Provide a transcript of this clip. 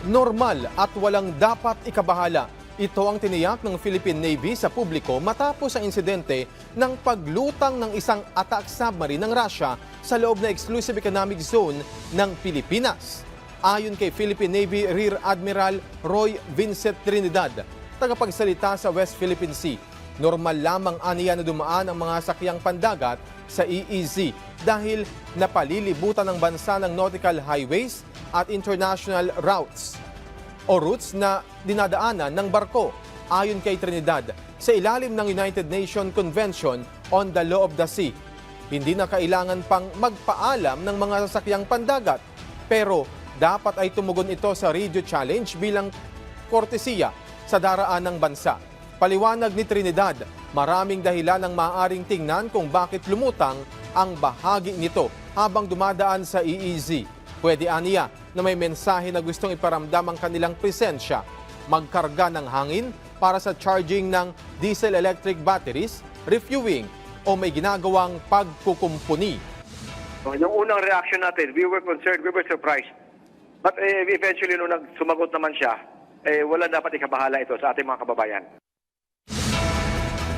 normal at walang dapat ikabahala. Ito ang tiniyak ng Philippine Navy sa publiko matapos ang insidente ng paglutang ng isang attack submarine ng Russia sa loob na Exclusive Economic Zone ng Pilipinas. Ayon kay Philippine Navy Rear Admiral Roy Vincent Trinidad, tagapagsalita sa West Philippine Sea, normal lamang aniya na dumaan ang mga sakyang pandagat sa EEZ dahil napalilibutan ng bansa ng nautical highways at international routes o routes na dinadaanan ng barko. Ayon kay Trinidad, sa ilalim ng United Nations Convention on the Law of the Sea, hindi na kailangan pang magpaalam ng mga sasakyang pandagat, pero dapat ay tumugon ito sa radio challenge bilang kortesiya sa daraan ng bansa. Paliwanag ni Trinidad, maraming dahilan ang maaaring tingnan kung bakit lumutang ang bahagi nito habang dumadaan sa EEZ. Pwede aniya na may mensahe na gustong iparamdam ang kanilang presensya, magkarga ng hangin para sa charging ng diesel-electric batteries, refueling o may ginagawang pagkukumpuni. Yung unang reaction natin, we were concerned, we were surprised. But eventually, nung sumagot naman siya, wala dapat ikabahala ito sa ating mga kababayan.